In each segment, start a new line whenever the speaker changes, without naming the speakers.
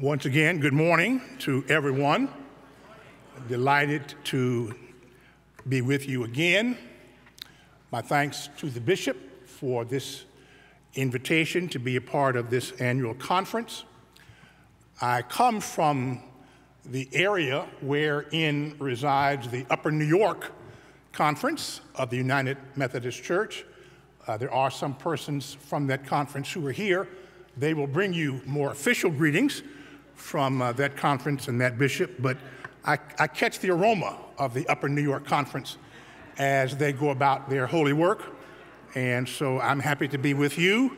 Once again, good morning to everyone. Delighted to be with you again. My thanks to the bishop for this invitation to be a part of this annual conference. I come from the area wherein resides the Upper New York Conference of the United Methodist Church. There are some persons from that conference who are here. They will bring you more official greetings from that conference and that bishop, but I catch the aroma of the Upper New York Conference as they go about their holy work, and so I'm happy to be with you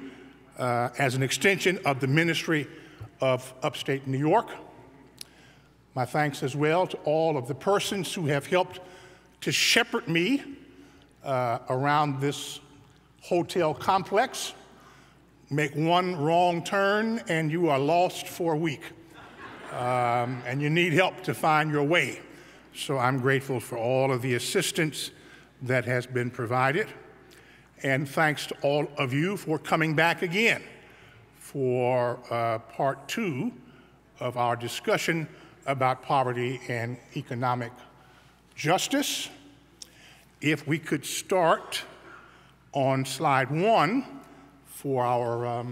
as an extension of the ministry of upstate New York. My thanks as well to all of the persons who have helped to shepherd me around this hotel complex. Make one wrong turn and you are lost for a week. And you need help to find your way. So I'm grateful for all of the assistance that has been provided. And thanks to all of you for coming back again for part 2 of our discussion about poverty and economic justice. If we could start on slide 1 for our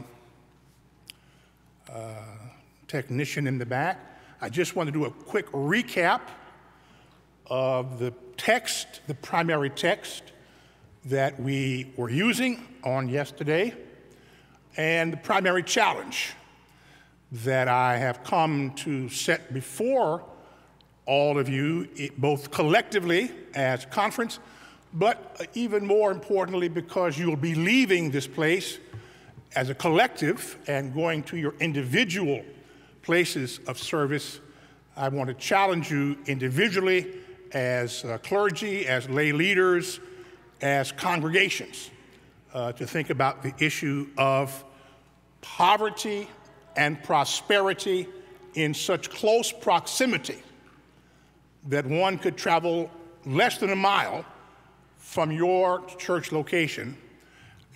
technician in the back. I just want to do a quick recap of the text, the primary text that we were using on yesterday, and the primary challenge that I have come to set before all of you, both collectively as a conference, but even more importantly, because you will be leaving this place as a collective and going to your individual places of service. I want to challenge you individually as clergy, as lay leaders, as congregations, to think about the issue of poverty and prosperity in such close proximity that one could travel less than a mile from your church location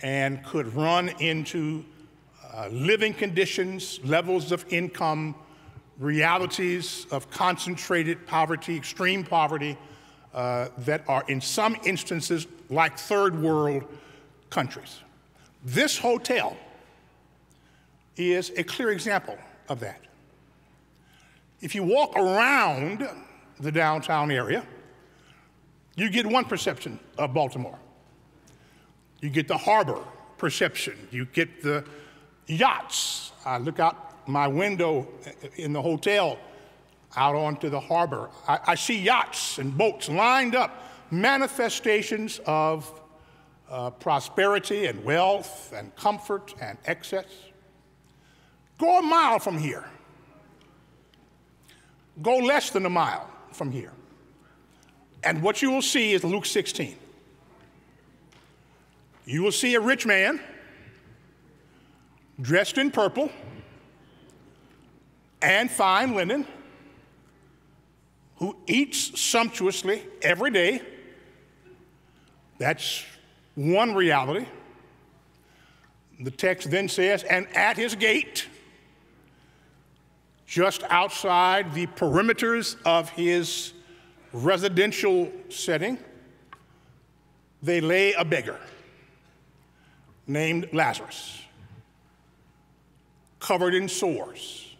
and could run into living conditions, levels of income, realities of concentrated poverty, extreme poverty, that are in some instances like third world countries. This hotel is a clear example of that. If you walk around the downtown area, you get one perception of Baltimore. You get the harbor perception. You get the yachts. I look out my window in the hotel out onto the harbor. I see yachts and boats lined up, manifestations of prosperity and wealth and comfort and excess. Go a mile from here. Go less than a mile from here. And what you will see is Luke 16. You will see a rich man dressed in purple and fine linen who eats sumptuously every day. That's one reality. The text then says, and at his gate, just outside the perimeters of his residential setting, they lay a beggar named Lazarus, covered in sores,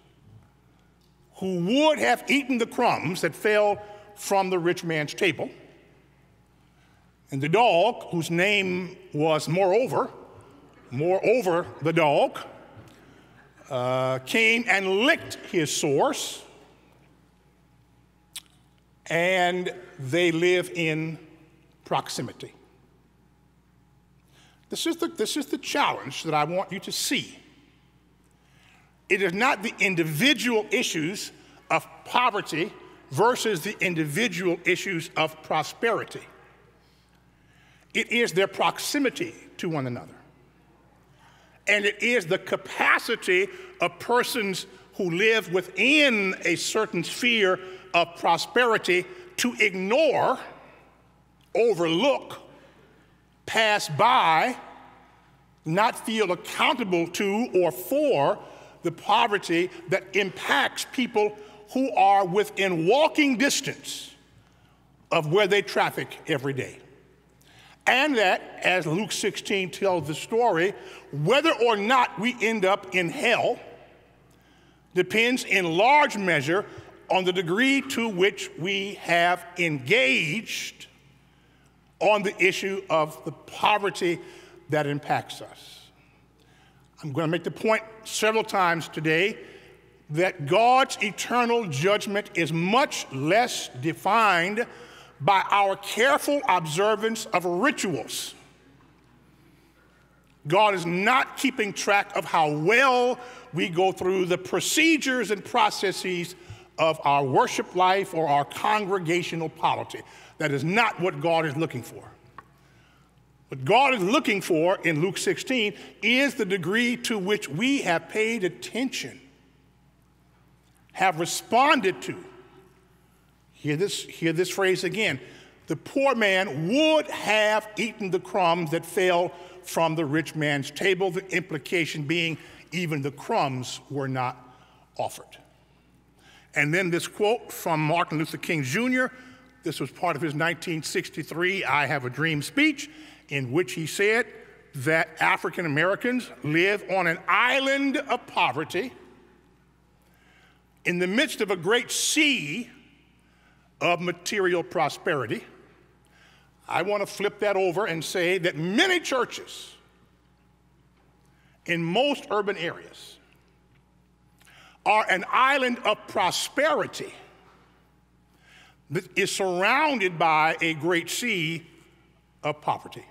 who would have eaten the crumbs that fell from the rich man's table. And the dog, whose name was Moreover the dog, came and licked his sores, and they live in proximity. This is the challenge that I want you to see. It is not the individual issues of poverty versus the individual issues of prosperity. It is their proximity to one another. And it is the capacity of persons who live within a certain sphere of prosperity to ignore, overlook, pass by, not feel accountable to or for the poverty that impacts people who are within walking distance of where they traffic every day. And that, as Luke 16 tells the story, whether or not we end up in hell depends in large measure on the degree to which we have engaged on the issue of the poverty that impacts us. I'm going to make the point several times today that God's eternal judgment is much less defined by our careful observance of rituals. God is not keeping track of how well we go through the procedures and processes of our worship life or our congregational polity. That is not what God is looking for. What God is looking for in Luke 16 is the degree to which we have paid attention, have responded to. Hear this phrase again. The poor man would have eaten the crumbs that fell from the rich man's table, the implication being even the crumbs were not offered. And then this quote from Martin Luther King Jr., this was part of his 1963 I Have a Dream speech, in which he said that African Americans live on an island of poverty in the midst of a great sea of material prosperity. I want to flip that over and say that many churches in most urban areas are an island of prosperity that is surrounded by a great sea of poverty.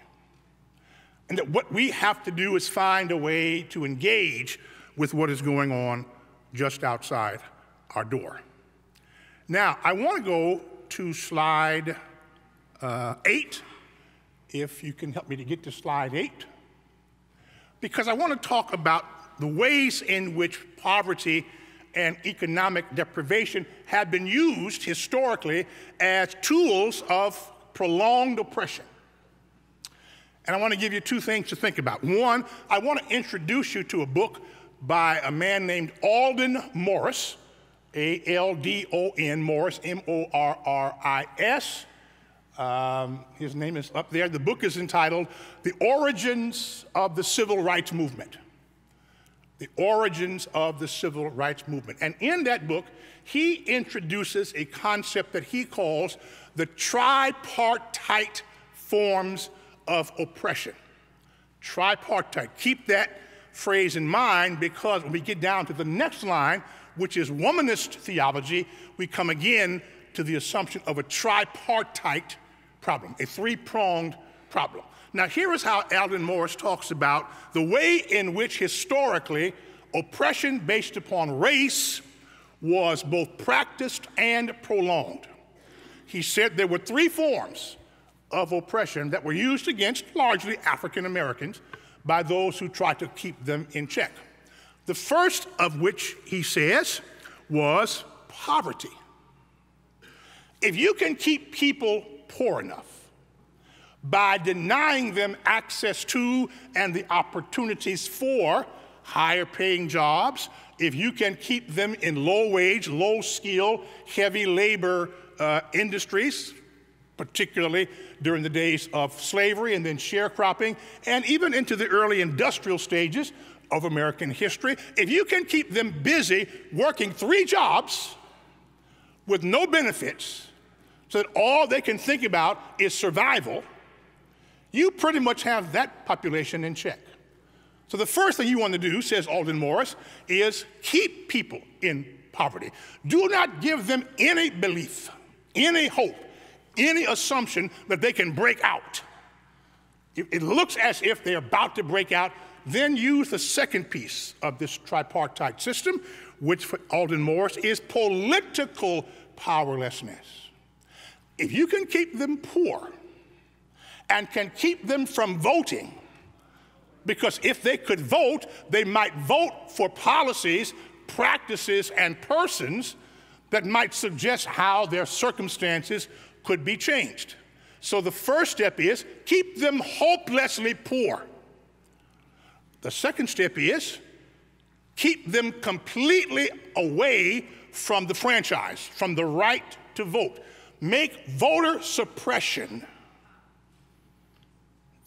And that what we have to do is find a way to engage with what is going on just outside our door. Now, I want to go to slide 8, if you can help me to get to slide 8, because I want to talk about the ways in which poverty and economic deprivation have been used historically as tools of prolonged oppression. And I want to give you two things to think about. One, I want to introduce you to a book by a man named Alden Morris, A-L-D-O-N, Morris, M-O-R-R-I-S. His name is up there. The book is entitled The Origins of the Civil Rights Movement. The Origins of the Civil Rights Movement. And in that book, he introduces a concept that he calls the tripartite forms of oppression. Tripartite. Keep that phrase in mind, because when we get down to the next line, which is Womanist Theology, we come again to the assumption of a tripartite problem, a three-pronged problem. Now, here is how Alden Morris talks about the way in which historically oppression based upon race was both practiced and prolonged. He said there were three forms of oppression that were used against largely African Americans by those who tried to keep them in check. The first of which, he says, was poverty. If you can keep people poor enough by denying them access to and the opportunities for higher paying jobs, if you can keep them in low wage, low skill, heavy labor industries, particularly during the days of slavery and then sharecropping, and even into the early industrial stages of American history, if you can keep them busy working 3 jobs with no benefits so that all they can think about is survival, you pretty much have that population in check. So the first thing you want to do, says Alden Morris, is keep people in poverty. Do not give them any belief, any hope, any assumption that they can break out. If it looks as if they're about to break out, then use the second piece of this tripartite system, which for Alden Morris is political powerlessness. If you can keep them poor and can keep them from voting, because if they could vote, they might vote for policies, practices, and persons that might suggest how their circumstances could be changed. So the first step is keep them hopelessly poor. The second step is keep them completely away from the franchise, from the right to vote. Make voter suppression,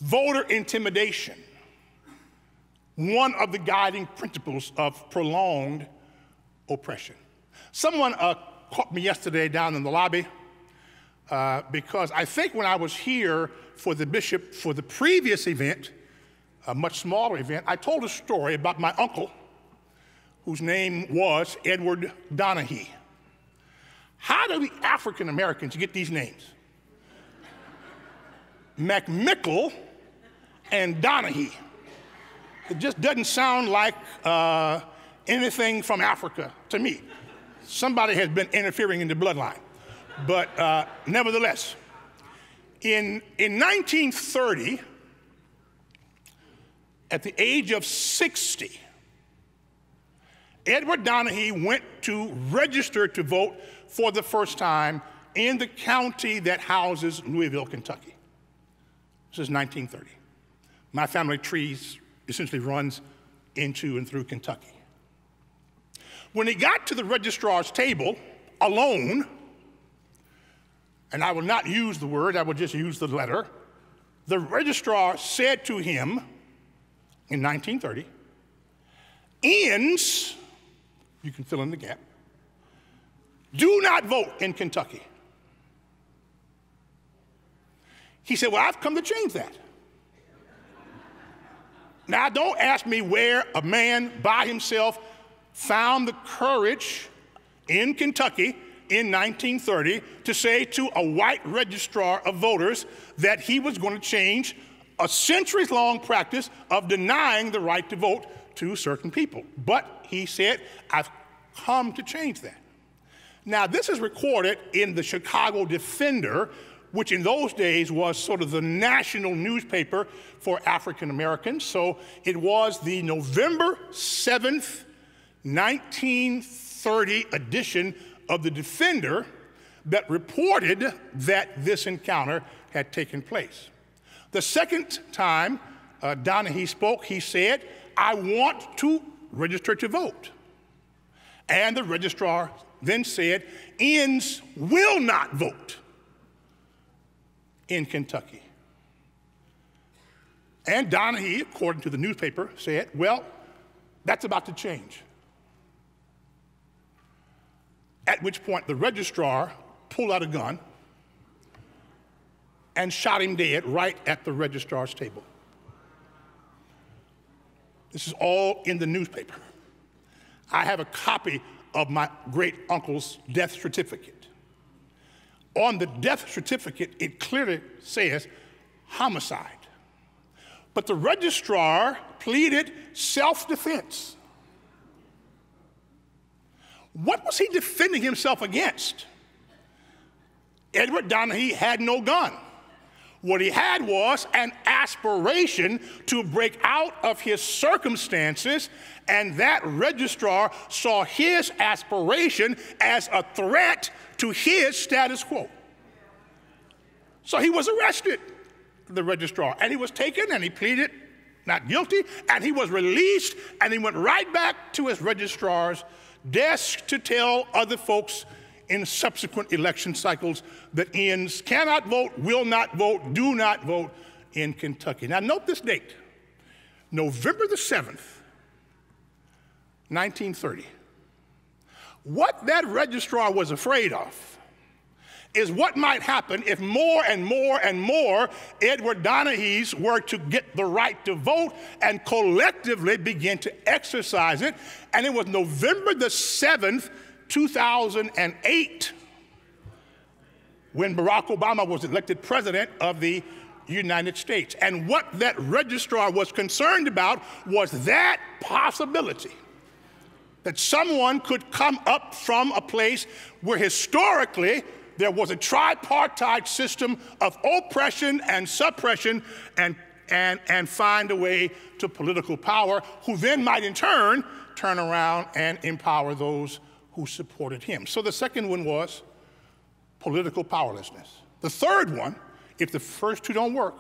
voter intimidation, one of the guiding principles of prolonged oppression. Someone caught me yesterday down in the lobby because I think when I was here for the bishop for the previous event, a much smaller event, I told a story about my uncle, whose name was Edward Donahue. How do the African Americans get these names? McMickle and Donahue. It just doesn't sound like anything from Africa to me. Somebody has been interfering in the bloodline. But nevertheless, in 1930, at the age of 60, Edward Donahue went to register to vote for the first time in the county that houses Louisville, Kentucky. This is 1930. My family tree essentially runs into and through Kentucky. When he got to the registrar's table alone, and I will not use the word, I will just use the letter, the registrar said to him in 1930, "Inns," you can fill in the gap, "do not vote in Kentucky." He said, "Well, I've come to change that." Now, don't ask me where a man by himself found the courage in Kentucky in 1930 to say to a white registrar of voters that he was going to change a centuries-long practice of denying the right to vote to certain people. But he said, "I've come to change that." Now, this is recorded in the Chicago Defender, which in those days was sort of the national newspaper for African Americans. So it was the November 7th, 1930 edition of the Defender that reported that this encounter had taken place. The second time Donahue spoke, he said, "I want to register to vote." And the registrar then said, "Inns will not vote in Kentucky." And Donahue, according to the newspaper, said, "Well, that's about to change." At which point the registrar pulled out a gun and shot him dead right at the registrar's table. This is all in the newspaper. I have a copy of my great uncle's death certificate. On the death certificate, it clearly says homicide. But the registrar pleaded self-defense. What was he defending himself against? Edward Donahue had no gun. What he had was an aspiration to break out of his circumstances, and that registrar saw his aspiration as a threat to his status quo. So he was arrested, the registrar, and he was taken and he pleaded not guilty, and he was released, and he went right back to his registrar's desk to tell other folks in subsequent election cycles that Inns cannot vote, will not vote, do not vote in Kentucky. Now note this date, November the 7th, 1930. What that registrar was afraid of is what might happen if more and more and more Edward Donahues were to get the right to vote and collectively begin to exercise it. And it was November the 7th, 2008, when Barack Obama was elected president of the United States. And what that registrar was concerned about was that possibility that someone could come up from a place where historically there was a tripartite system of oppression and suppression and find a way to political power, who then might in turn around and empower those who supported him. So the second one was political powerlessness. The third one, if the first two don't work,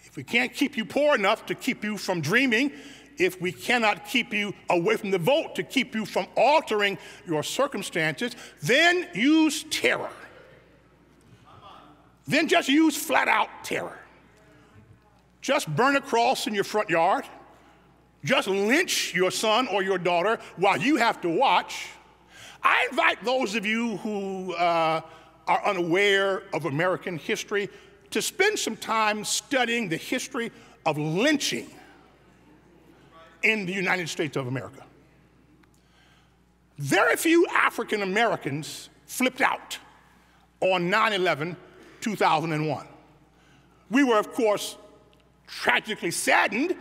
if we can't keep you poor enough to keep you from dreaming if we cannot keep you away from the vote to keep you from altering your circumstances, then use terror. Then just use flat-out terror. Just burn a cross in your front yard. Just lynch your son or your daughter while you have to watch. I invite those of you who are unaware of American history to spend some time studying the history of lynching in the United States of America. Very few African Americans flipped out on 9/11, 2001. We were, of course, tragically saddened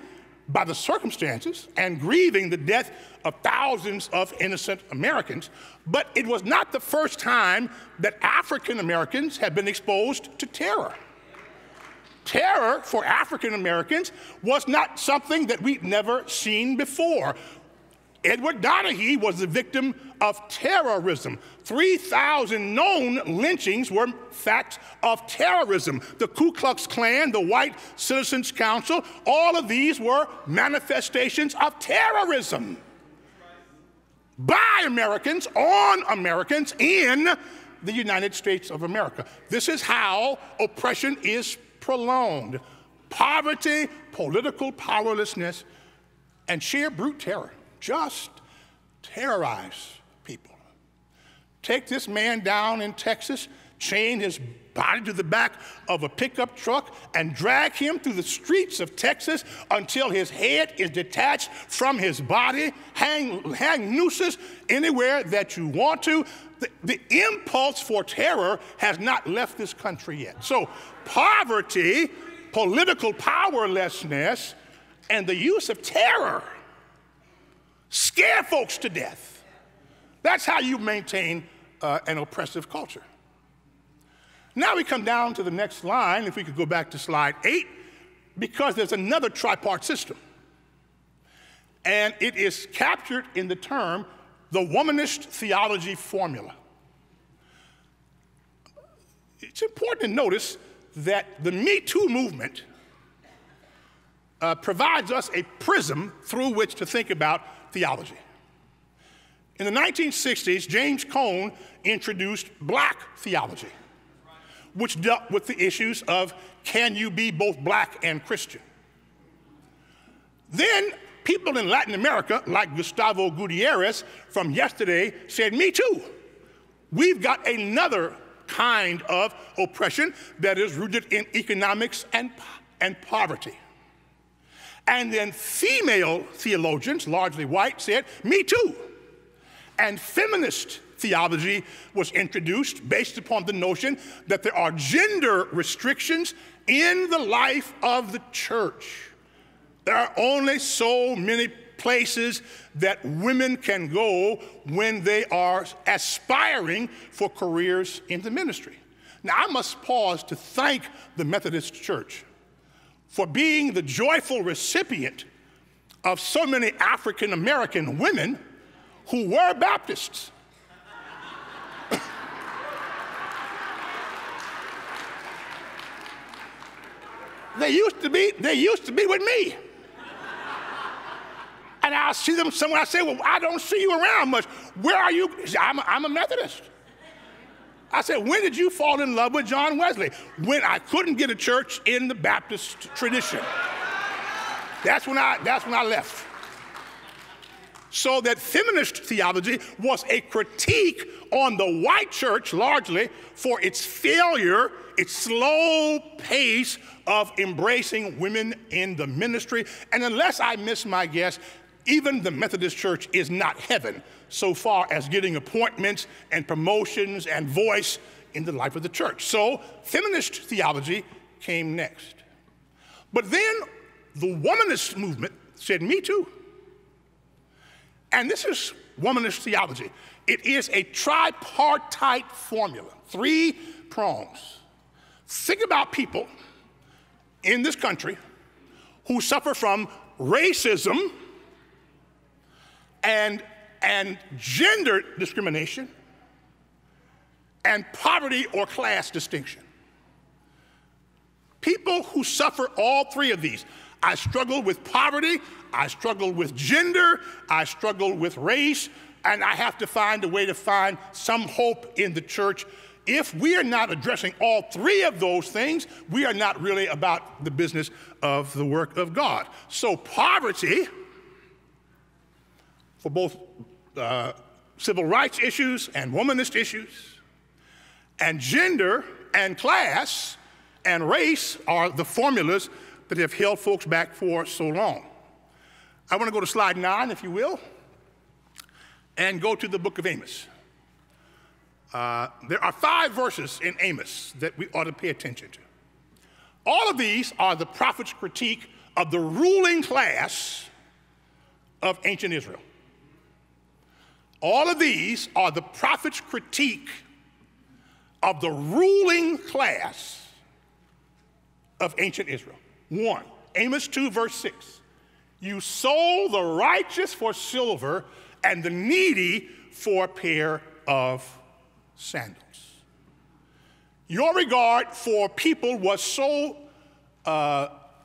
by the circumstances and grieving the death of thousands of innocent Americans, but it was not the first time that African Americans have been exposed to terror. Terror for African Americans was not something that we'd never seen before. Edward Donaghy was the victim of terrorism. 3,000 known lynchings were facts of terrorism. The Ku Klux Klan, the White Citizens Council, all of these were manifestations of terrorism by Americans, on Americans, in the United States of America. This is how oppression is prolonged. Poverty, political powerlessness, and sheer brute terror. Just terrorize people. Take this man down in Texas, chain his body to the back of a pickup truck, and drag him through the streets of Texas until his head is detached from his body. Hang nooses anywhere that you want to. The impulse for terror has not left this country yet. So poverty, political powerlessness, and the use of terror scare folks to death. That's how you maintain an oppressive culture. Now we come down to the next line, if we could go back to slide 8, because there's another tripart system. And it is captured in the term, the Womanist Theology formula. It's important to notice that the Me Too movement provides us a prism through which to think about theology. In the 1960s, James Cone introduced black theology, which dealt with the issues of can you be both black and Christian? Then people in Latin America, like Gustavo Gutierrez from yesterday, said, me too. We've got another kind of oppression that is rooted in economics and poverty. And then female theologians, largely white, said, me too. And feminist theology was introduced based upon the notion that there are gender restrictions in the life of the church. There are only so many places that women can go when they are aspiring for careers in the ministry. Now, I must pause to thank the Methodist Church for being the joyful recipient of so many African American women who were Baptists. They used to be with me. And I'll see them somewhere, I say, well, I don't see you around much. Where are you? I'm a Methodist. I said, when did you fall in love with John Wesley? When I couldn't get a church in the Baptist tradition. That's when I left. So that feminist theology was a critique on the white church, largely, for its failure, its slow pace of embracing women in the ministry. And unless I miss my guess, even the Methodist Church is not heaven so far as getting appointments and promotions and voice in the life of the church. So feminist theology came next. But then the womanist movement said, me too. And this is womanist theology. It is a tripartite formula, 3 prongs. Think about people in this country who suffer from racism and gender discrimination and poverty or class distinction. People who suffer all 3 of these. I struggle with poverty. I struggle with gender. I struggle with race. And I have to find a way to find some hope in the church. If we are not addressing all three of those things, we are not really about the business of the work of God. So poverty, for both civil rights issues and womanist issues, and gender and class and race are the formulas that have held folks back for so long. I want to go to slide 9, if you will, and go to the book of Amos. There are 5 verses in Amos that we ought to pay attention to. All of these are the prophet's critique of the ruling class of ancient Israel. All of these are the prophet's critique of the ruling class of ancient Israel. 1, Amos 2, verse 6. You sold the righteous for silver and the needy for a pair of sandals. Your regard for people was so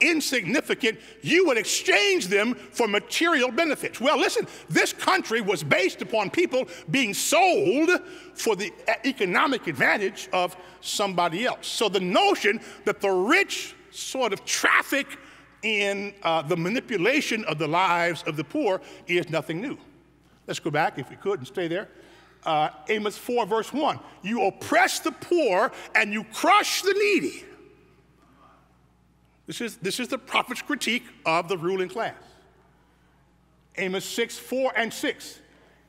insignificant, you would exchange them for material benefits. Well, listen, this country was based upon people being sold for the economic advantage of somebody else. So the notion that the rich sort of traffic in the manipulation of the lives of the poor is nothing new. Let's go back, if we could, and stay there. Amos 4, verse 1. You oppress the poor and you crush the needy. This is the prophet's critique of the ruling class. Amos 6, 4 and 6.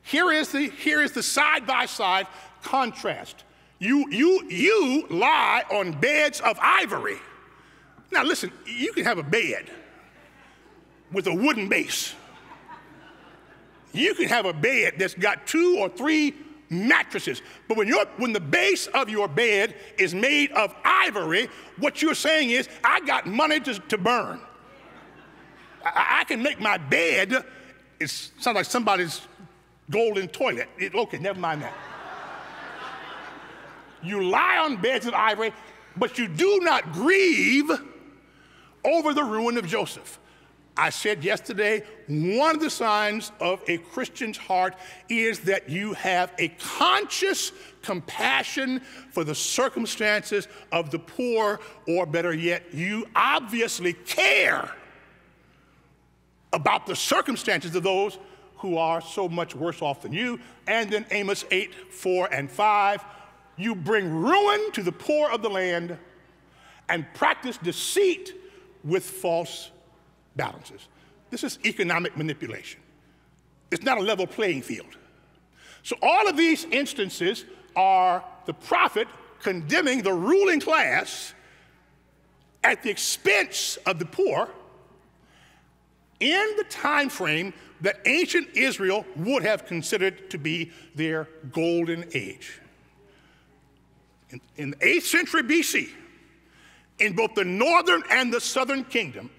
Here is the side-by-side contrast. You lie on beds of ivory. Now listen, you can have a bed with a wooden base. You can have a bed that's got 2 or 3 mattresses, but when the base of your bed is made of ivory, what you're saying is, I got money to burn. I can make my bed, it sounds like somebody's golden toilet. Okay, never mind that. You lie on beds of ivory, but you do not grieve over the ruin of Joseph. I said yesterday, one of the signs of a Christian's heart is that you have a conscious compassion for the circumstances of the poor, or better yet, you obviously care about the circumstances of those who are so much worse off than you. And then Amos 8, 4 and 5, you bring ruin to the poor of the land and practice deceit with false balances. This is economic manipulation. It's not a level playing field. So all of these instances are the prophet condemning the ruling class at the expense of the poor in the time frame that ancient Israel would have considered to be their golden age. In the 8th century BC, in both the northern and the southern kingdom,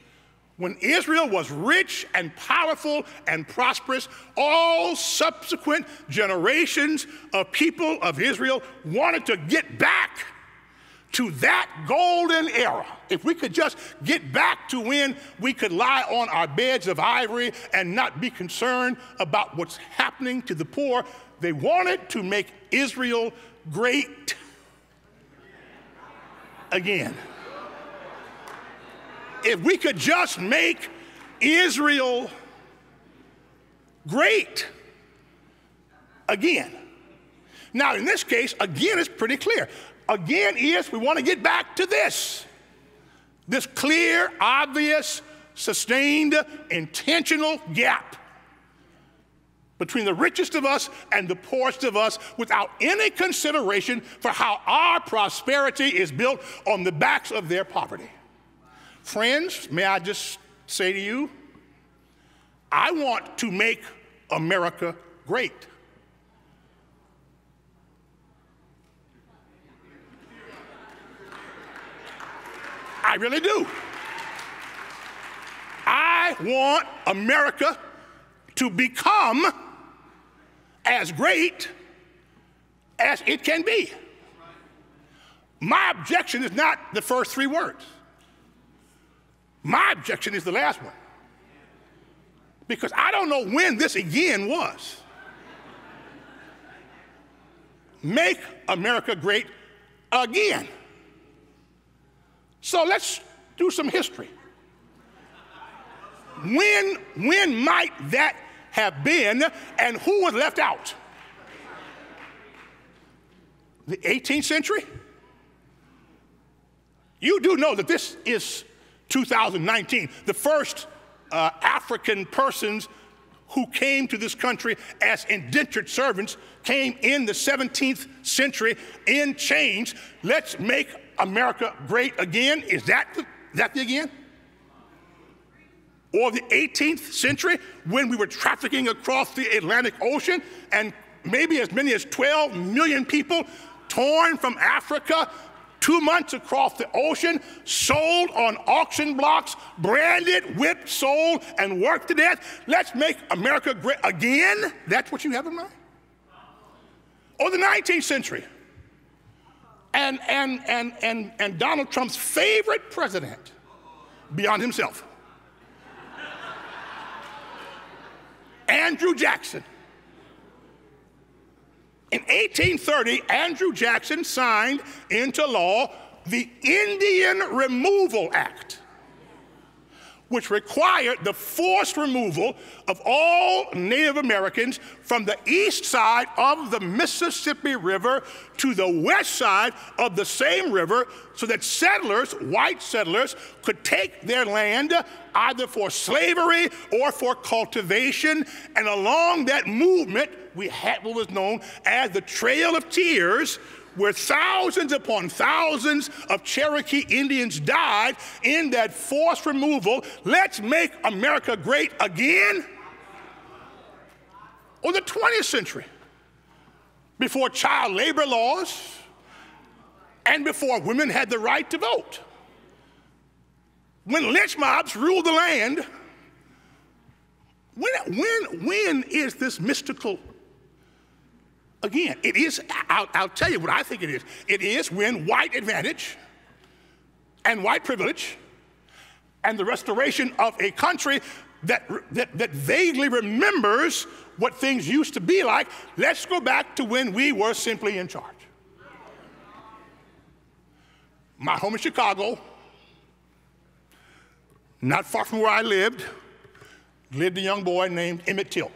when Israel was rich and powerful and prosperous, all subsequent generations of people of Israel wanted to get back to that golden era. If we could just get back to when we could lie on our beds of ivory and not be concerned about what's happening to the poor, they wanted to make Israel great again. If we could just make Israel great again. Now, in this case, again is pretty clear. Again is we want to get back to this clear, obvious, sustained, intentional gap between the richest of us and the poorest of us, without any consideration for how our prosperity is built on the backs of their poverty. Friends, may I just say to you, I want to make America great. I really do. I want America to become as great as it can be. My objection is not the first 3 words. My objection is the last one, because I don't know when this again was. Make America great again. So let's do some history. When might that have been, and who was left out? The 18th century? You do know that this is 2019. The first African persons who came to this country as indentured servants came in the 17th century in chains. Let's make America great again. Is that the again? Or the 18th century, when we were trafficking across the Atlantic Ocean and maybe as many as 12 million people torn from Africa, 2 months across the ocean, sold on auction blocks, branded, whipped, sold, and worked to death. Let's make America great again. That's what you have in mind? Or the 19th century, and Donald Trump's favorite president, beyond himself, Andrew Jackson. In 1830, Andrew Jackson signed into law the Indian Removal Act, which required the forced removal of all Native Americans from the east side of the Mississippi River to the west side of the same river, so that settlers, white settlers, could take their land either for slavery or for cultivation. And along that movement, we had what was known as the Trail of Tears, where thousands upon thousands of Cherokee Indians died in that forced removal. Let's make America great again. Or the 20th century, before child labor laws and before women had the right to vote. When lynch mobs ruled the land, when is this mystical again? It is, I'll tell you what I think it is. It is when white advantage and white privilege and the restoration of a country that vaguely remembers what things used to be like. Let's go back to when we were simply in charge. My home in Chicago, not far from where I lived a young boy named Emmett Till.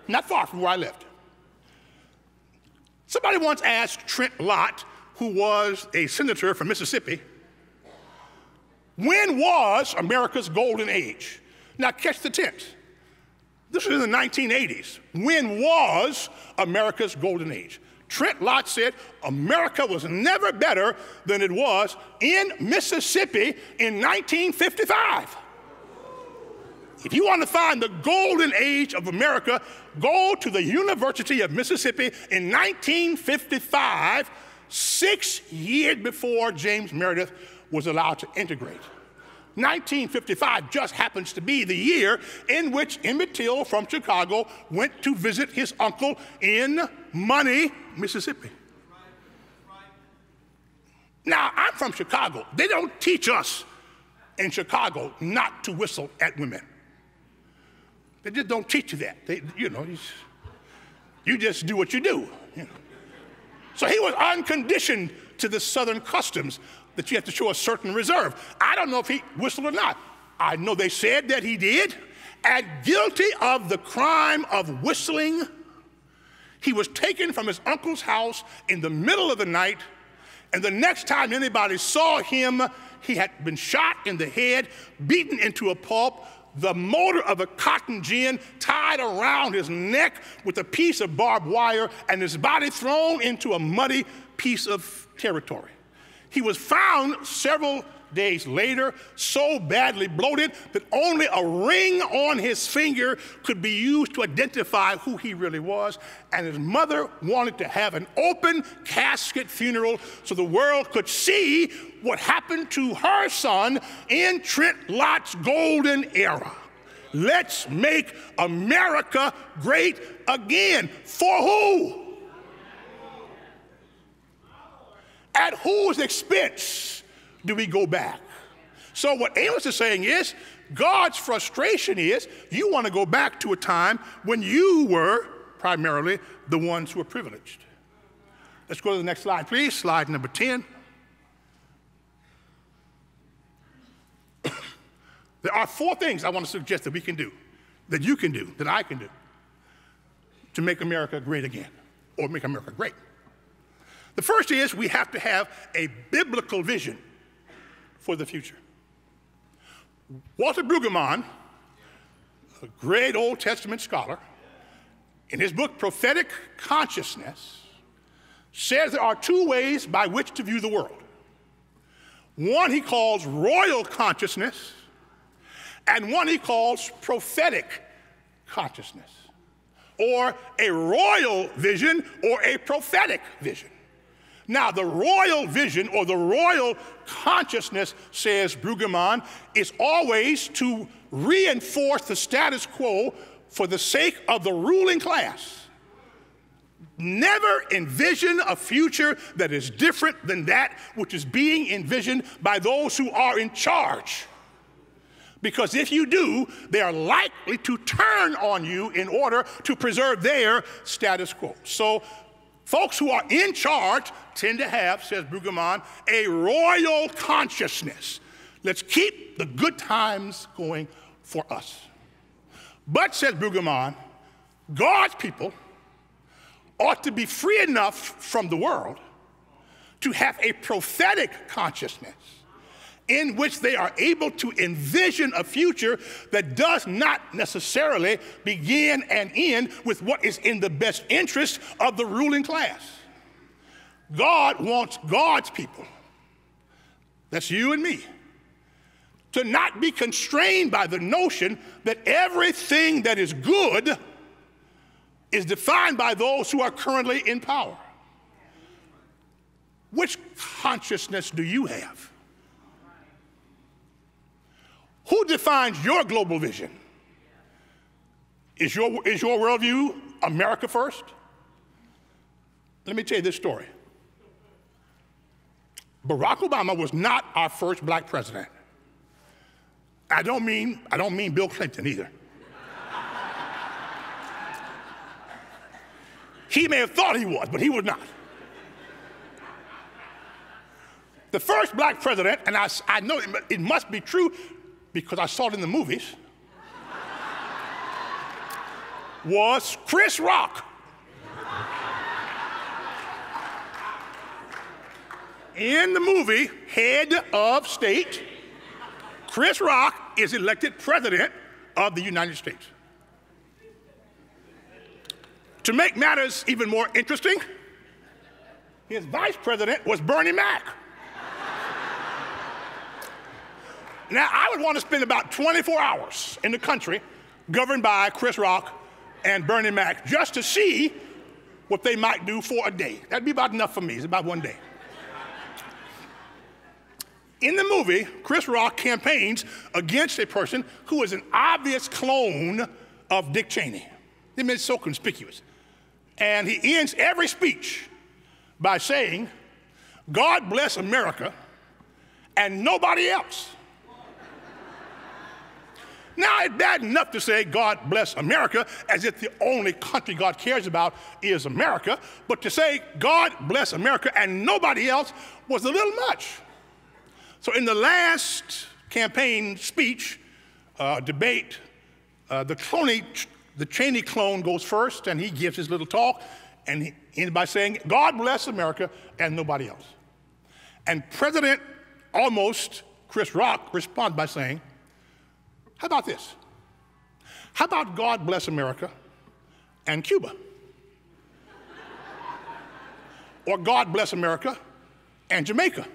Not far from where I lived. Somebody once asked Trent Lott, who was a senator from Mississippi, when was America's golden age? Now catch the tense. This was in the 1980s. When was America's golden age? Trent Lott said America was never better than it was in Mississippi in 1955. If you want to find the golden age of America, go to the University of Mississippi in 1955, 6 years before James Meredith was allowed to integrate. 1955 just happens to be the year in which Emmett Till from Chicago went to visit his uncle in Money, Mississippi. Now, I'm from Chicago. They don't teach us in Chicago not to whistle at women. They just don't teach you that. You just do what you do. So he was unconditioned to the Southern customs that you have to show a certain reserve. I don't know if he whistled or not. I know they said that he did. And guilty of the crime of whistling, he was taken from his uncle's house in the middle of the night, and the next time anybody saw him, he had been shot in the head, beaten into a pulp, the motor of a cotton gin tied around his neck with a piece of barbed wire, and his body thrown into a muddy piece of territory. He was found several days later, so badly bloated that only a ring on his finger could be used to identify who he really was. And his mother wanted to have an open casket funeral so the world could see what happened to her son in Trent Lott's golden era. Let's make America great again. For who? At whose expense do we go back? So what Amos is saying is, God's frustration is, you want to go back to a time when you were primarily the ones who were privileged. Let's go to the next slide, please. Slide number 10. There are 4 things I want to suggest that we can do, that you can do, that I can do, to make America great again, or make America great. The first is we have to have a biblical vision for the future. Walter Brueggemann, a great Old Testament scholar, in his book Prophetic Consciousness, says there are 2 ways by which to view the world. One he calls royal consciousness, and one he calls prophetic consciousness, or a royal vision or a prophetic vision. Now, the royal vision or the royal consciousness, says Brueggemann, is always to reinforce the status quo for the sake of the ruling class. Never envision a future that is different than that which is being envisioned by those who are in charge. Because if you do, they are likely to turn on you in order to preserve their status quo. So folks who are in charge tend to have, says Brueggemann, a royal consciousness. Let's keep the good times going for us. But, says Brueggemann, God's people ought to be free enough from the world to have a prophetic consciousness in which they are able to envision a future that does not necessarily begin and end with what is in the best interest of the ruling class. God wants God's people, that's you and me, to not be constrained by the notion that everything that is good is defined by those who are currently in power. Which consciousness do you have? Who defines your global vision? Is your worldview America first? Let me tell you this story. Barack Obama was not our first black president. I don't mean Bill Clinton either. He may have thought he was, but he was not. The first black president, and I know it must be true because I saw it in the movies, was Chris Rock. In the movie Head of State, Chris Rock is elected president of the United States. To make matters even more interesting, his vice president was Bernie Mac. Now, I would want to spend about 24 hours in the country governed by Chris Rock and Bernie Mac just to see what they might do for a day. That'd be about enough for me. It's about one day. In the movie, Chris Rock campaigns against a person who is an obvious clone of Dick Cheney. It's so conspicuous. And he ends every speech by saying, "God bless America and nobody else." Now, it's bad enough to say, "God bless America," as if the only country God cares about is America, but to say, "God bless America and nobody else," was a little much. So in the last campaign speech, debate, the Cheney clone goes first, and he gives his little talk, and he ends by saying, "God bless America and nobody else." And President almost Chris Rock responds by saying, "How about this? How about God bless America and Cuba? Or God bless America and Jamaica?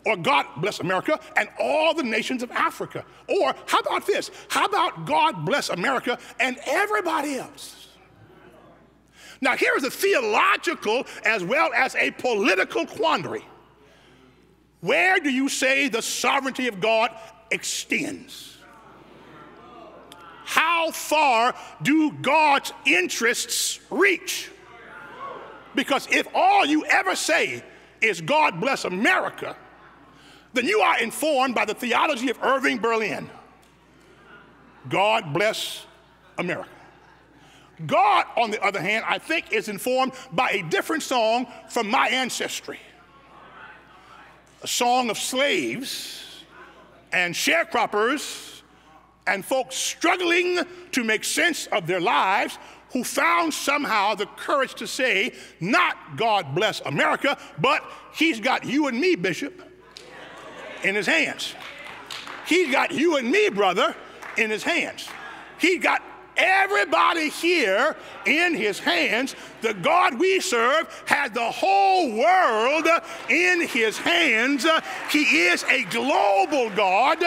Or God bless America and all the nations of Africa? Or how about this? How about God bless America and everybody else?" Now, here is a theological as well as a political quandary. Where do you say the sovereignty of God extends? How far do God's interests reach? Because if all you ever say is "God bless America," then you are informed by the theology of Irving Berlin. God bless America. God, on the other hand, I think is informed by a different song from my ancestry. A song of slaves and sharecroppers and folks struggling to make sense of their lives who found somehow the courage to say, not God bless America, but he's got you and me, Bishop, in his hands. He's got you and me, brother, in his hands. He got everybody here in his hands. The God we serve has the whole world in his hands. He is a global God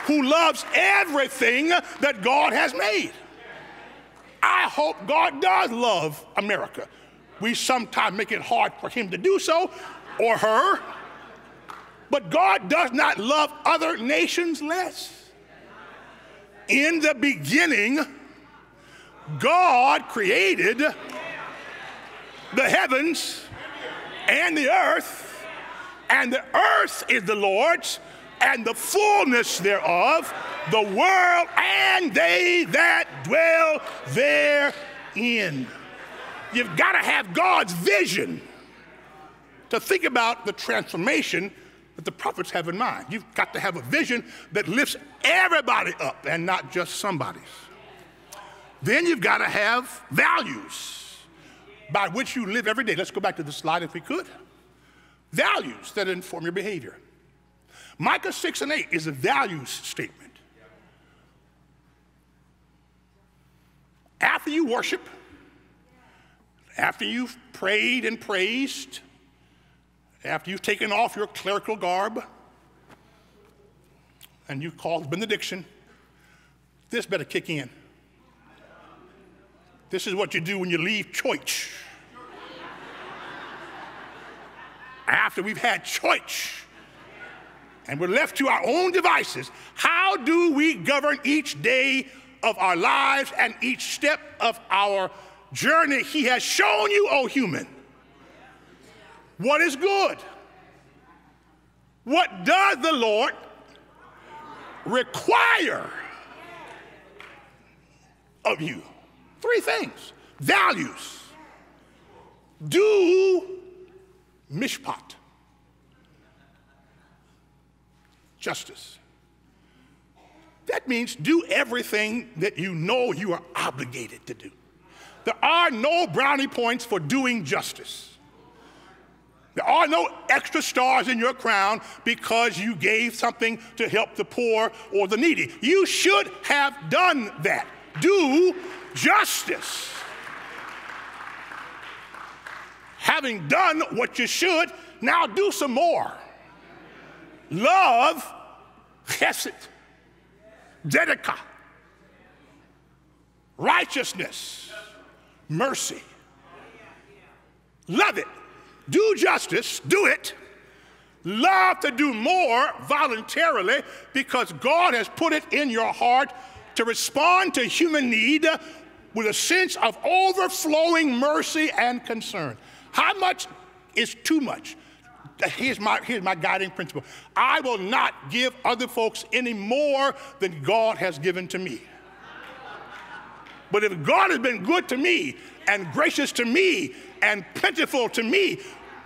who loves everything that God has made. I hope God does love America. We sometimes make it hard for him to do so, or her. But God does not love other nations less. In the beginning, God created the heavens and the earth is the Lord's, and the fullness thereof, the world and they that dwell therein. You've got to have God's vision to think about the transformation that the prophets have in mind. You've got to have a vision that lifts everybody up and not just somebody's. Then you've got to have values by which you live every day. Let's go back to the slide if we could. Values that inform your behavior. Micah 6 and 8 is a values statement. After you worship, after you've prayed and praised, after you've taken off your clerical garb and you've called benediction, this better kick in. This is what you do when you leave church. After we've had church and we're left to our own devices, how do we govern each day of our lives and each step of our journey? He has shown you, O human, what is good. What does the Lord require of you? 3 things. Values. Do mishpat. Justice. That means do everything that you know you are obligated to do. There are no brownie points for doing justice. There are no extra stars in your crown because you gave something to help the poor or the needy. You should have done that. Do justice. Having done what you should, now do some more. Love, chesed, tzedakah, righteousness, mercy. Love it. Do justice, do it. Love to do more voluntarily because God has put it in your heart to respond to human need with a sense of overflowing mercy and concern. How much is too much? Here's my guiding principle. I will not give other folks any more than God has given to me. But if God has been good to me and gracious to me and plentiful to me,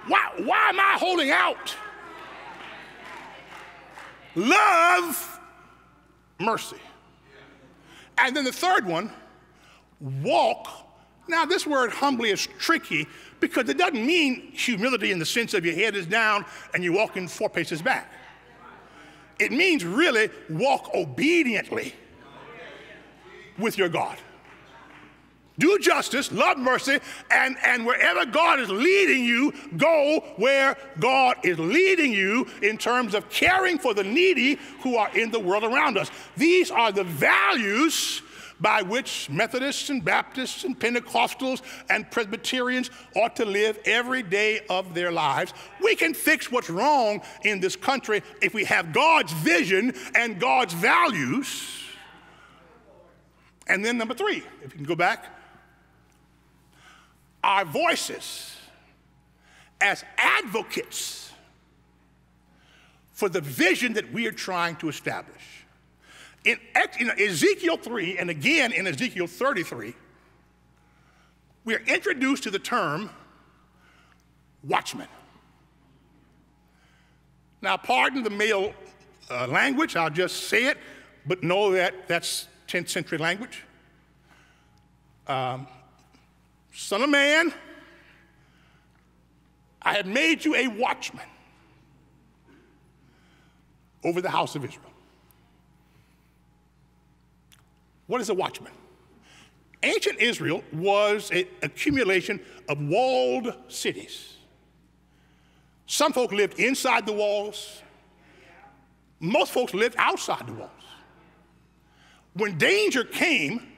why am I holding out? Love, mercy. And then the third one, walk. Now this word humbly is tricky because it doesn't mean humility in the sense of your head is down and you're walking 4 paces back. It means really walk obediently with your God. Do justice, love mercy, and wherever God is leading you, go where God is leading you in terms of caring for the needy who are in the world around us. These are the values by which Methodists and Baptists and Pentecostals and Presbyterians ought to live every day of their lives. We can fix what's wrong in this country if we have God's vision and God's values. And then number 3, if you can go back, our voices as advocates for the vision that we are trying to establish. In Ezekiel 3, and again in Ezekiel 33, we are introduced to the term watchman. Now, pardon the male language, I'll just say it, but know that that's 10th century language. Son of man, I have made you a watchman over the house of Israel. What is a watchman? Ancient Israel was an accumulation of walled cities. Some folk lived inside the walls. Most folks lived outside the walls. When danger came,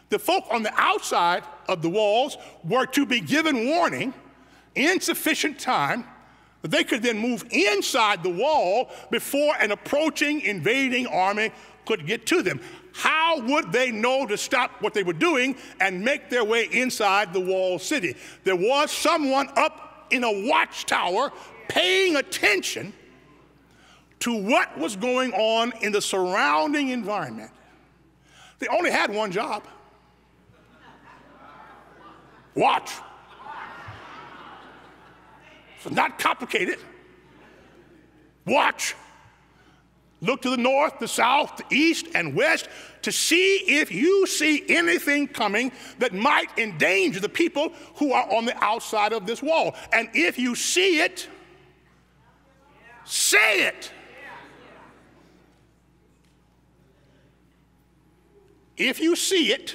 the folk on the outside of the walls were to be given warning in sufficient time that they could then move inside the wall before an approaching invading army could get to them. How would they know to stop what they were doing and make their way inside the walled city? There was someone up in a watchtower paying attention to what was going on in the surrounding environment. They only had one job. Watch. It's not complicated. Watch. Look to the north, the south, the east, and west to see if you see anything coming that might endanger the people who are on the outside of this wall. And if you see it, say it. If you see it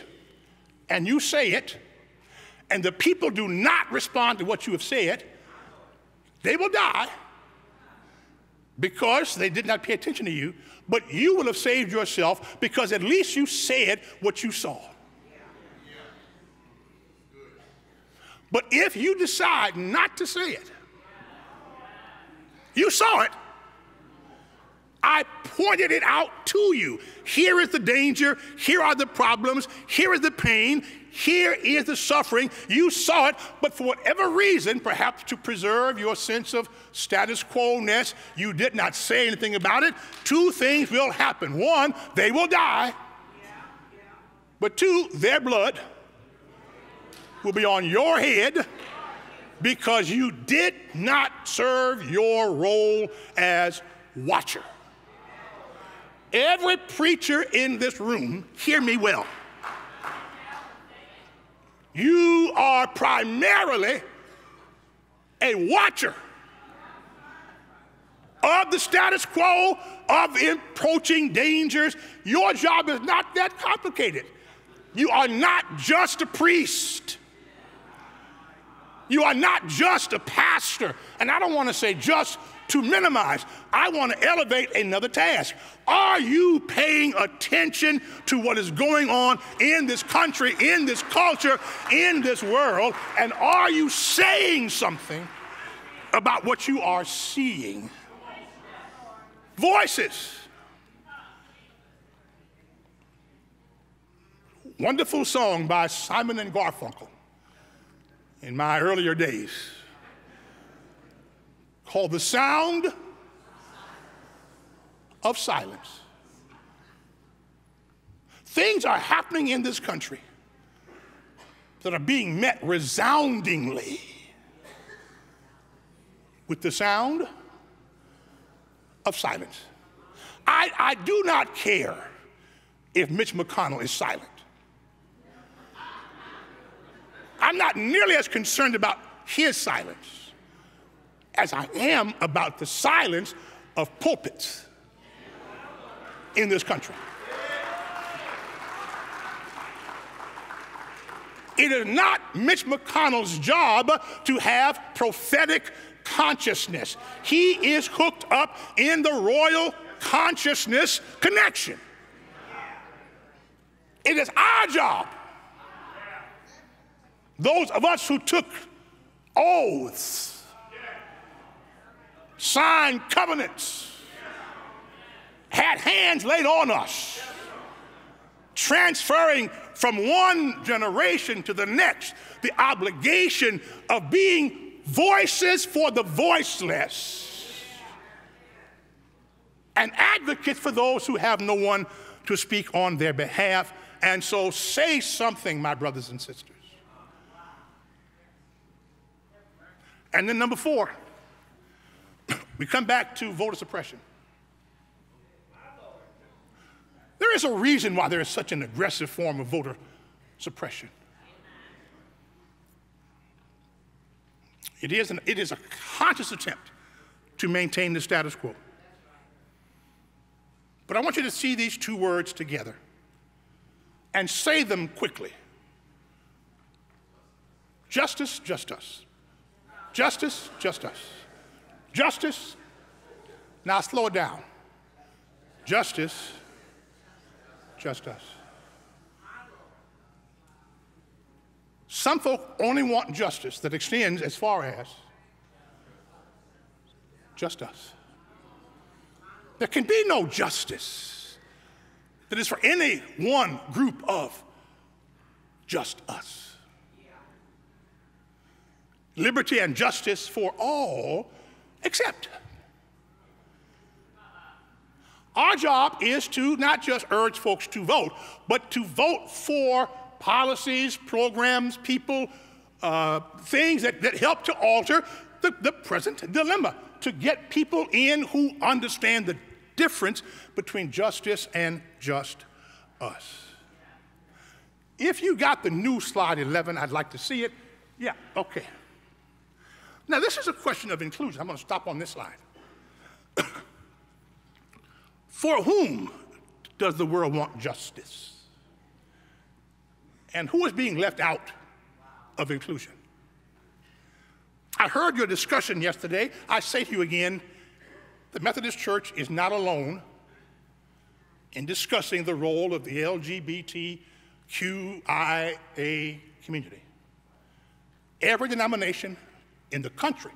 and you say it, and the people do not respond to what you have said, they will die because they did not pay attention to you, but you will have saved yourself because at least you said what you saw. But if you decide not to say it, you saw it, I pointed it out to you. Here is the danger, here are the problems, here is the pain, here is the suffering. You saw it, but for whatever reason, perhaps to preserve your sense of status quo-ness, you did not say anything about it. Two things will happen. One, they will die. But two, their blood will be on your head because you did not serve your role as watcher. Every preacher in this room, hear me well. You are primarily a watcher of the status quo, of approaching dangers. Your job is not that complicated. You are not just a priest. You are not just a pastor. And I don't want to say just to minimize. I want to elevate another task. Are you paying attention to what is going on in this country, in this culture, in this world? And are you saying something about what you are seeing? Voices. Wonderful song by Simon and Garfunkel in my earlier days, called The Sound of Silence. Things are happening in this country that are being met resoundingly with the sound of silence. I do not care if Mitch McConnell is silent. I'm not nearly as concerned about his silence as I am about the silence of pulpits in this country. It is not Mitch McConnell's job to have prophetic consciousness. He is hooked up in the royal consciousness connection. It is our job, those of us who took oaths, signed covenants, had hands laid on us, transferring from one generation to the next the obligation of being voices for the voiceless. and advocates for those who have no one to speak on their behalf. And so say something, my brothers and sisters. And then number 4, we come back to voter suppression. There is a reason why there is such an aggressive form of voter suppression. It is a conscious attempt to maintain the status quo. But I want you to see these 2 words together and say them quickly. Justice, justice. Justice, justice. Justice. Now slow it down. Justice, justice. Some folk only want justice that extends as far as just us. There can be no justice that is for any one group of just us. Liberty and justice for all except. Our job is to not just urge folks to vote, but to vote for policies, programs, people, things that help to alter the present dilemma, to get people in who understand the difference between justice and just us. If you got the new slide 11, I'd like to see it. Yeah, okay. Now, this is a question of inclusion. I'm going to stop on this slide. For whom does the world want justice? And who is being left out of inclusion? I heard your discussion yesterday. I say to you again, the Methodist Church is not alone in discussing the role of the LGBTQIA community. Every denomination in the country,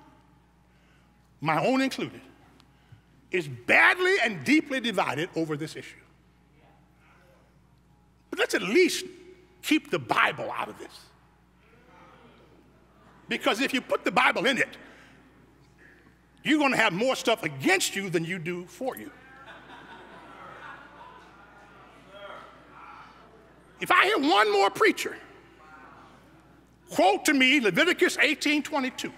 my own included, is badly and deeply divided over this issue. But let's at least keep the Bible out of this. Because if you put the Bible in it, you're going to have more stuff against you than you do for you. If I hear one more preacher quote to me Leviticus 18:22,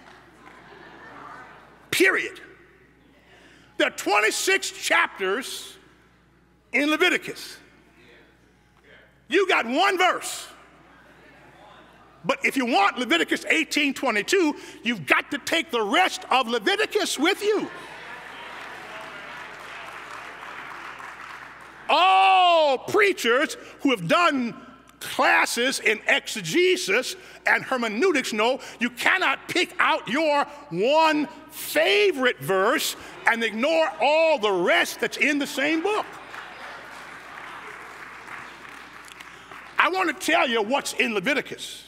period. There are 26 chapters in Leviticus. You got one verse. But if you want Leviticus 18:22, you've got to take the rest of Leviticus with you. All preachers who have done classes in exegesis and hermeneutics know you cannot pick out your one favorite verse and ignore all the rest that's in the same book. I want to tell you what's in Leviticus.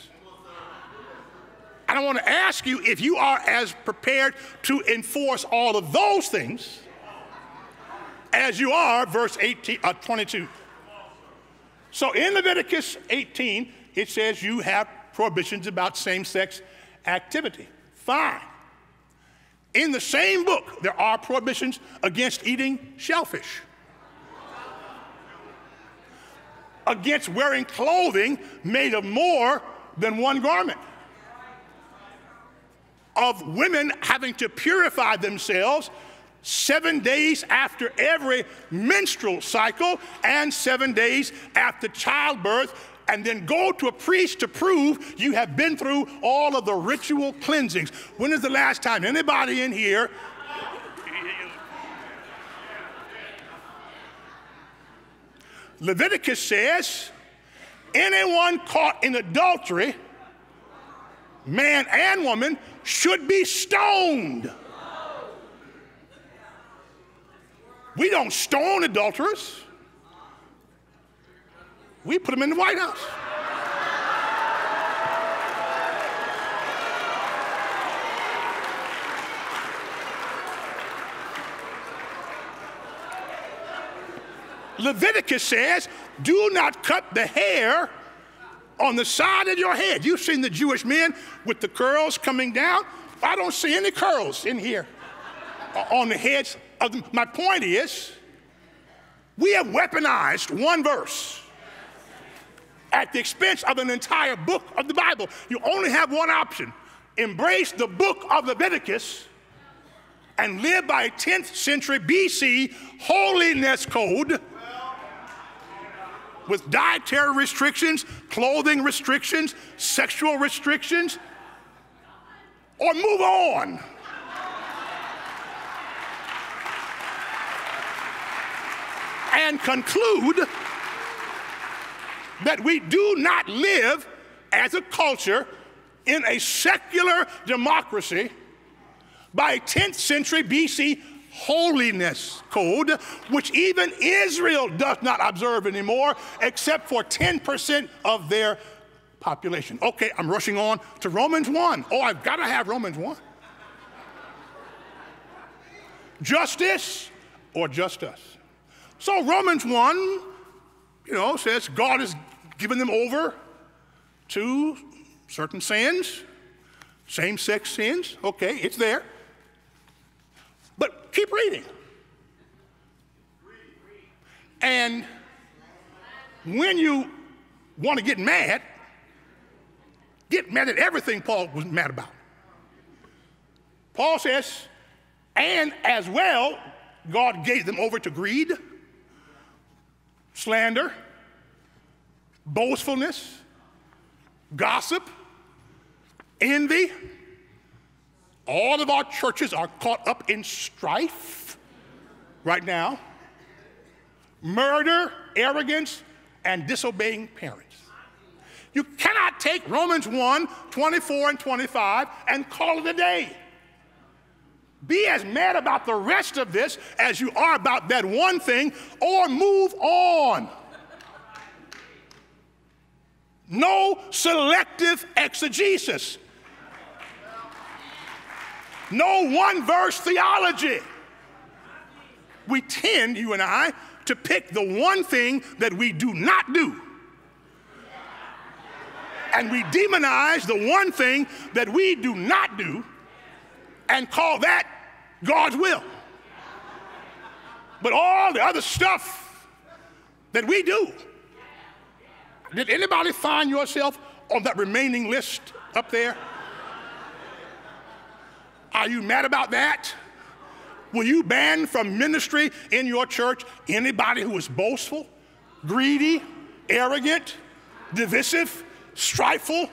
And I want to ask you if you are as prepared to enforce all of those things as you are verse 22. So in Leviticus 18, it says you have prohibitions about same-sex activity. Fine. In the same book, there are prohibitions against eating shellfish, against wearing clothing made of more than one garment, of women having to purify themselves 7 days after every menstrual cycle and 7 days after childbirth, and then go to a priest to prove you have been through all of the ritual cleansings. When is the last time anybody in here Leviticus says anyone caught in adultery, man and woman, should be stoned. We don't stone adulterers. We put them in the White House. Leviticus says, do not cut the hair on the side of your head. You've seen the Jewish men with the curls coming down. I don't see any curls in here on the heads of them. My point is, We have weaponized one verse at the expense of an entire book of the Bible. You only have one option. Embrace the book of Leviticus and live by a 10th century BC holiness code with dietary restrictions, clothing restrictions, sexual restrictions, or move on. And conclude that we do not live as a culture in a secular democracy by a 10th century BC holiness code, which even Israel does not observe anymore, except for 10% of their population. Okay, I'm rushing on to Romans 1. Oh, I've got to have Romans 1. Justice or just us? So Romans 1, says God has given them over to certain sins, same-sex sins. Okay, it's there. But keep reading. And when you want to get mad at everything Paul was mad about. Paul says, and as well, God gave them over to greed, slander, boastfulness, gossip, envy. All of our churches are caught up in strife right now. Murder, arrogance, and disobeying parents. You cannot take Romans 1, 24 and 25 and call it a day. Be as mad about the rest of this as you are about that one thing, or move on. No selective exegesis. No one-verse theology. We tend, you and I, to pick the one thing that we do not do. And we demonize the one thing that we do not do and call that God's will. But all the other stuff that we do, did anybody find yourself on that remaining list up there? Are you mad about that? Will you ban from ministry in your church anybody who is boastful, greedy, arrogant, divisive, strifeful?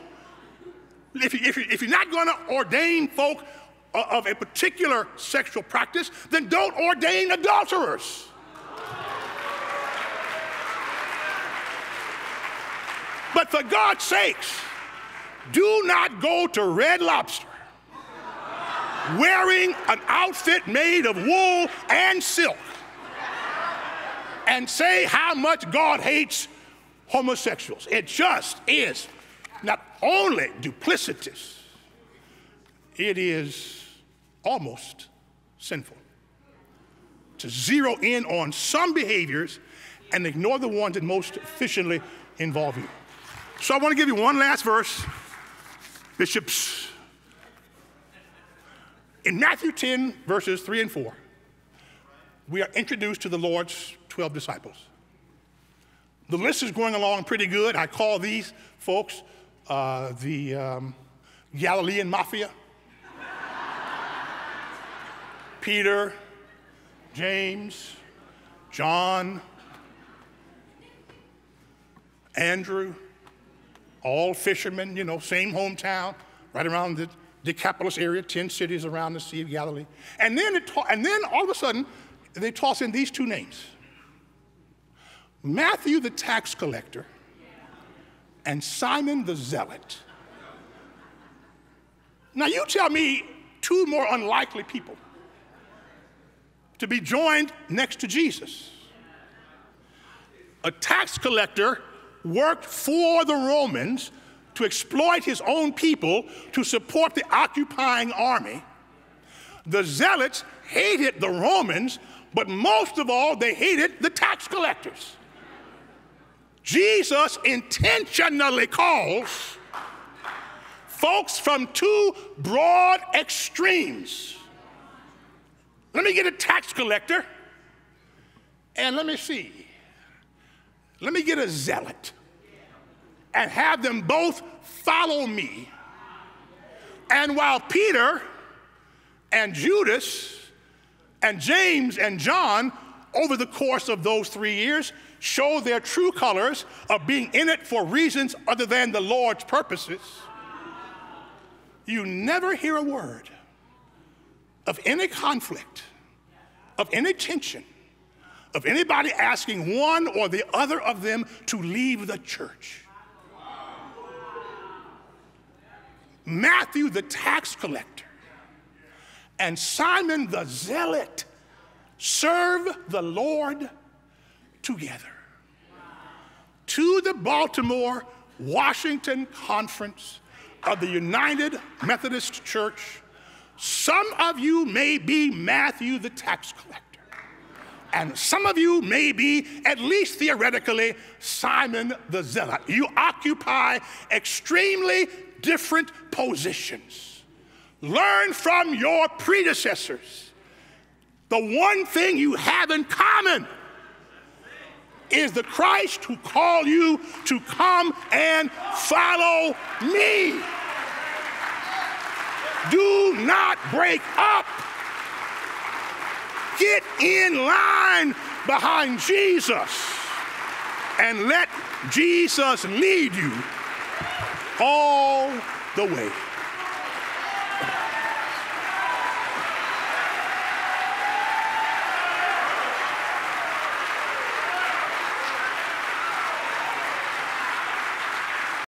If you're not going to ordain folk of a particular sexual practice, then don't ordain adulterers. But for God's sakes, do not go to Red Lobster wearing an outfit made of wool and silk and say how much God hates homosexuals. It just is not only duplicitous, it is almost sinful to zero in on some behaviors and ignore the ones that most efficiently involve you. So I want to give you one last verse, bishops. In Matthew 10, verses 3 and 4, we are introduced to the Lord's 12 disciples. The list is going along pretty good. I call these folks the Galilean Mafia. Peter, James, John, Andrew, all fishermen, same hometown, right around the Decapolis area, 10 cities around the Sea of Galilee. And then all of a sudden, they toss in these two names. Matthew the tax collector and Simon the zealot. Now you tell me two more unlikely people to be joined next to Jesus. A tax collector worked for the Romans to exploit his own people to support the occupying army. The zealots hated the Romans, but most of all, they hated the tax collectors. Jesus intentionally calls folks from two broad extremes. Let me get a tax collector, and let me see. Let me get a zealot and have them both follow me. And while Peter and Judas and James and John, over the course of those 3 years, show their true colors of being in it for reasons other than the Lord's purposes, you never hear a word of any conflict, of any tension, of anybody asking one or the other of them to leave the church. Matthew the tax collector and Simon the zealot serve the Lord together. To the Baltimore-Washington Conference of the United Methodist Church, some of you may be Matthew the tax collector, and some of you may be, at least theoretically, Simon the zealot. You occupy extremely different positions. Learn from your predecessors. The one thing you have in common is the Christ who called you to come and follow me. Do not break up. Get in line behind Jesus and let Jesus lead you all the way.